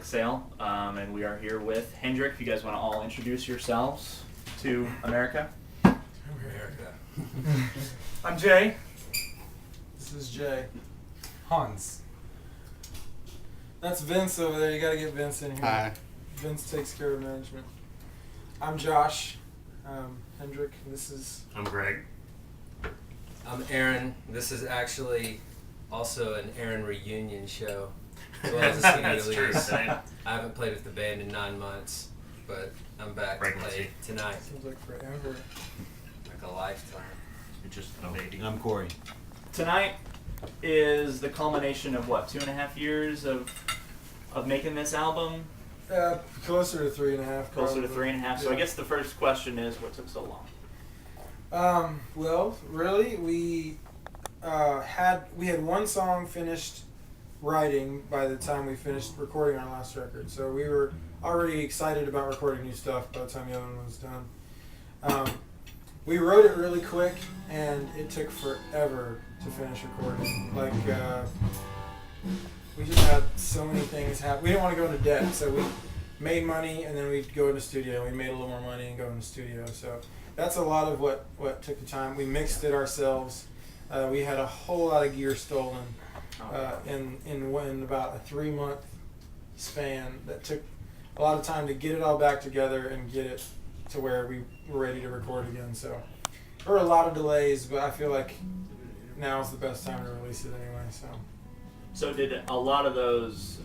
Sale, and we are here with Hendrick. If you guys want to all introduce yourselves to America. America. I'm Jay. This is Jay. Hans. That's Vince over there. You gotta get Vince in here. Hi. Vince takes care of management. I'm Josh. Hendrick. This is... I'm Greg. I'm Aaron. This is actually also an Aaron reunion show. As well as a CD That's true. release. I haven't played with the band in 9 months, but I'm back to play tonight. Seems like forever. Like a lifetime. You're just a baby. I'm Corey. Tonight is the culmination of what, 2.5 years of making this album? Closer to 3.5. Closer to probably. 3.5. So I guess the first question is, what took so long? Well, really, we had one song finished writing by the time we finished recording our last record. So we were already excited about recording new stuff by the time the other one was done. We wrote it really quick, and it took forever to finish recording. Like, we just had so many things happen. We didn't want to go into debt, so we made money, and then we'd go into studio. We made a little more money and go into studio. So that's a lot of what took the time. We mixed it ourselves. We had a whole lot of gear stolen in about a 3-month span. That took a lot of time to get it all back together and get it to where we were ready to record again. So there were a lot of delays, but I feel like now is the best time to release it anyway. So did a lot of those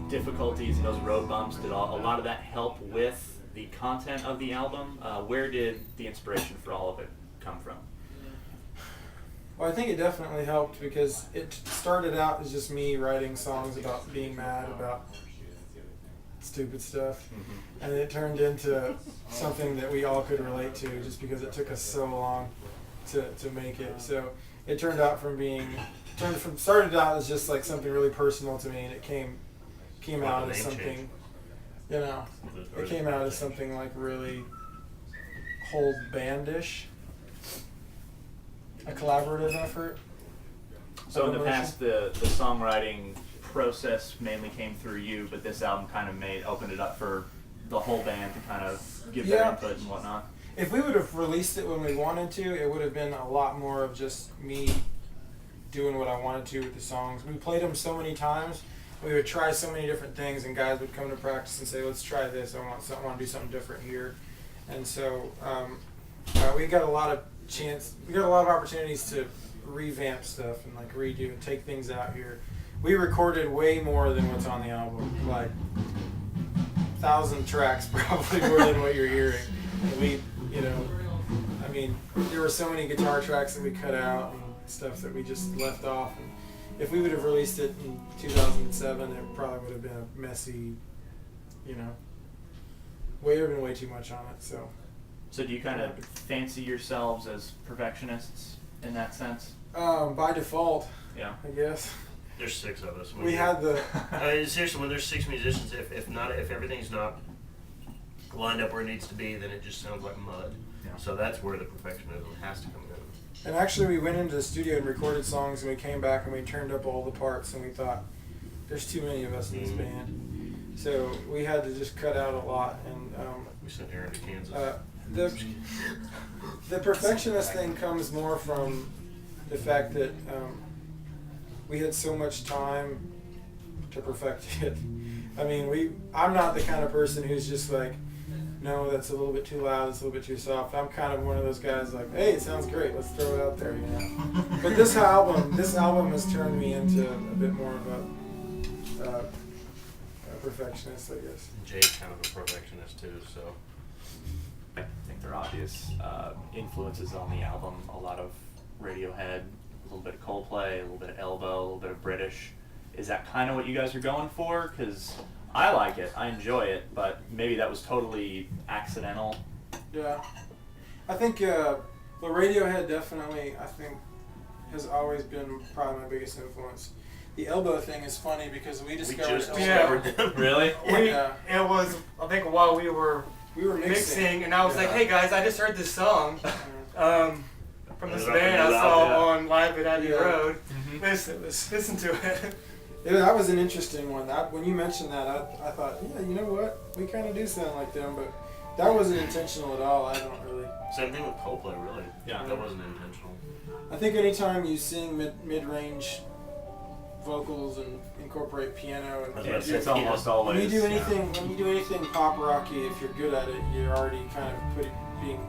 difficulties and those road bumps, did a lot of that help with the content of the album? Where did the inspiration for all of it come from? Well, I think it definitely helped because it started out as just me writing songs about being mad about stupid stuff, and it turned into something that we all could relate to just because it took us so long to make it. So it started out as just like something really personal to me, and it came out as something, it came out as something like really whole bandish. A collaborative effort. So in the past, the songwriting process mainly came through you, but this album kind of opened it up for the whole band to kind of give their input and whatnot. If we would have released it when we wanted to, it would have been a lot more of just me doing what I wanted to with the songs. We played them so many times. We would try so many different things, and guys would come to practice and say, "Let's try this. I want to do something different here." And so we got a lot of opportunities to revamp stuff and like redo and take things out here. We recorded way more than what's on the album, like 1,000 tracks probably more than what you're hearing. And there were so many guitar tracks that we cut out and stuff that we just left off. And if we would have released it in 2007, it probably would have been a messy, would have been way too much on it. So do you kind of fancy yourselves as perfectionists in that sense? by default, Yeah. I guess. There's 6 of us. We had the... seriously, when there's 6 musicians, if everything's not lined up where it needs to be, then it just sounds like mud. Yeah. So that's where the perfectionism has to come in. And actually we went into the studio and recorded songs, and we came back and we turned up all the parts, and we thought, there's too many of us in this band. So we had to just cut out a lot. And We sent Aaron to Kansas. the perfectionist thing comes more from the fact that we had so much time to perfect it. I mean, I'm not the kind of person who's just like, no, that's a little bit too loud, it's a little bit too soft. I'm kind of one of those guys like, hey, it sounds great, let's throw it out there, But this album has turned me into a bit more of a perfectionist, I guess. Jay's kind of a perfectionist too, so. I think there are obvious influences on the album. A lot of Radiohead, a little bit of Coldplay, a little bit of Elbow, a little bit of British. Is that kind of what you guys are going for? Because I like it, I enjoy it, but maybe that was totally accidental. Yeah. I think Radiohead definitely, has always been probably my biggest influence. The Elbow thing is funny because we discovered them. Really? It was, I think, while we were mixing, and I was like, hey guys, I just heard this song from this band I saw on Live at Abbey Road. Listen to it. That was an interesting one. When you mentioned that, I thought, yeah, you know what? We kind of do sound like them, but that wasn't intentional at all. I don't really. Same thing with Coldplay, really. Yeah. That wasn't intentional. I think anytime you sing mid-range vocals and incorporate piano, and It's almost always. when you do anything pop rocky, if you're good at it, you're already kind of being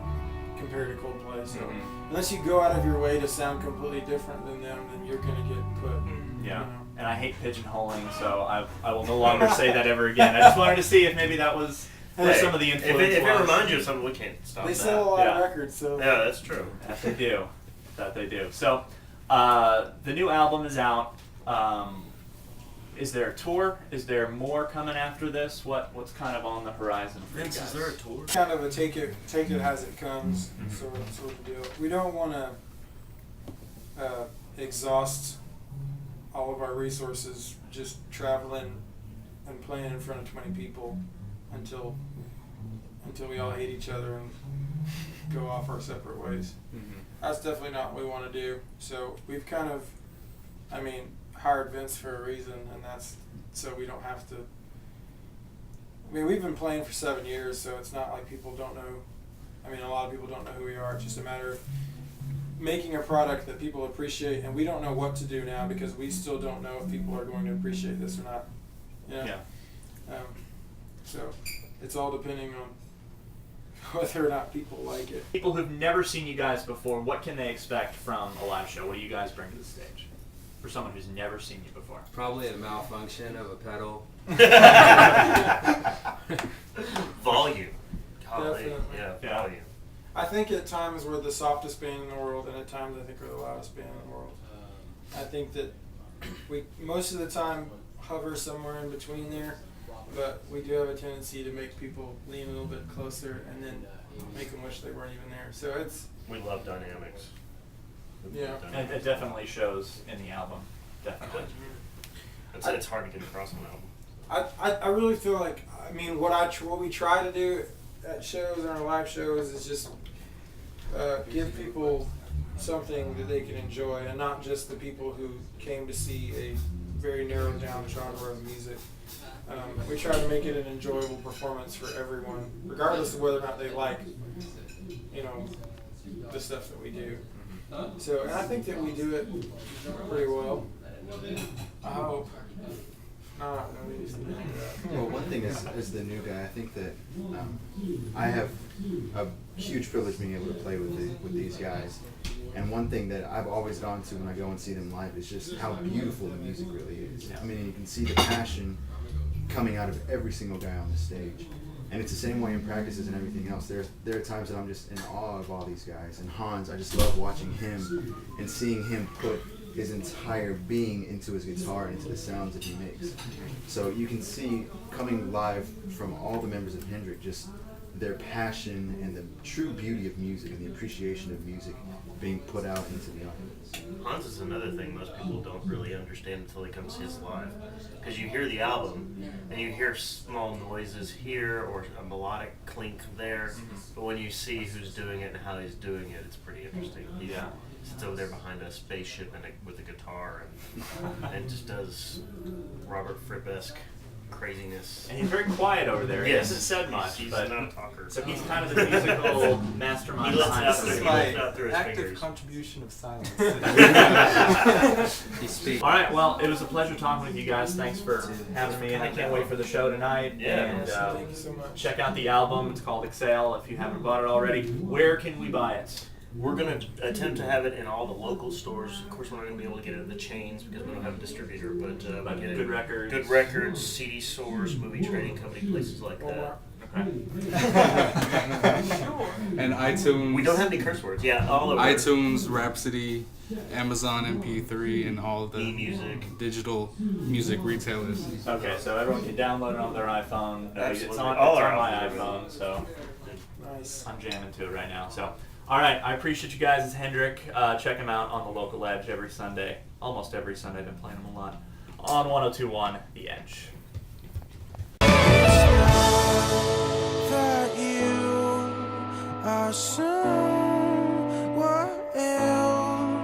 compared to Coldplay. So unless you go out of your way to sound completely different than them, then you're gonna get put. Yeah. You know. And I hate pigeonholing, so I will no longer say that ever again. I just wanted to see if maybe that was where some of the influence If it was. reminds you of something, we can't stop They that. sell a lot of Yeah. records, so. Yeah, that's true. That they do. That they do. So, the new album is out. Is there a tour? Is there more coming after this? What's kind of on the horizon for Vince, you guys? is there a tour? Kind of a take it as it comes sort of deal. We don't want to exhaust all of our resources just traveling and playing in front of 20 people until we all hate each other and go off our separate ways. That's definitely not what we want to do. So we've kind of, hired Vince for a reason, and that's so we don't have to. We've been playing for 7 years, so it's not like people don't know. A lot of people don't know who we are. It's just a matter of making a product that people appreciate, and we don't know what to do now because we still don't know if people are going to appreciate this or not. Yeah. So it's all depending on whether or not people like it. People who've never seen you guys before, what can they expect from a live show? What do you guys bring to the stage? For someone who's never seen you before. Probably a malfunction of a pedal. Volume. Golly. Definitely. Yeah, volume. I think at times we're the softest band in the world, and at times I think we're the loudest band in the world. I think that we most of the time hover somewhere in between there, but we do have a tendency to make people lean a little bit closer and then make them wish they weren't even there. So it's We love dynamics. Yeah. And it definitely shows in the album. Definitely. It's hard to get across an album. I really feel like what we try to do at shows and our live shows is just give people something that they can enjoy, and not just the people who came to see a very narrowed down genre of music. We try to make it an enjoyable performance for everyone, regardless of whether or not they like, the stuff that we do. So, and I think that we do it pretty well. I hope. Not at least. Well, one thing is, as the new guy, I think that I have a huge privilege being able to play with these guys. And one thing that I've always gone to when I go and see them live is just how beautiful the music really is. I mean, you can see the passion coming out of every single guy on the stage. And it's the same way in practices and everything else. There are times that I'm just in awe of all these guys. And Hans, I just love watching him and seeing him put his entire being into his guitar and into the sounds that he makes. So you can see coming live from all the members of Hendrick just their passion and the true beauty of music and the appreciation of music being put out into the audience. Hans is another thing most people don't really understand until they come see us live. Because you hear the album, and you hear small noises here or a melodic clink there, but when you see who's doing it and how he's doing it, it's pretty interesting. He sits over there behind a spaceship with a guitar and just does Robert Fripp-esque craziness. And he's very quiet over there. He Yes. hasn't said much, He's but not a talker. so he's kind of the musical mastermind He lets behind out the through- scene. he lets out through his Active fingers. contribution of silence. He speaks. All right, well, it was a pleasure talking with you guys. Thanks for having me, and I can't wait for the show tonight. Yeah. And Thank you so much. check out the album. It's called Exhale. If you haven't bought it already, where can we buy it? We're going to attempt to have it in all the local stores. Of course, we're not going to be able to get it in the chains because we don't have a distributor, but Like we get Good it. Records. Good Records, CD stores, movie trading company, places like that. Okay. And iTunes. We don't have any curse words. Yeah, all over. iTunes, Rhapsody, Amazon MP3, and all the E-music. digital music retailers. Okay, so everyone can download it on their iPhone. It's Absolutely. on, All it's our on my iPhones. iPhone, so Nice. I'm jamming to it right now. So, all right, I appreciate you guys. It's Hendrick. Check him out on the local Edge every Sunday. Almost every Sunday. I've been playing him a lot. On 102.1 The Edge. That you are soon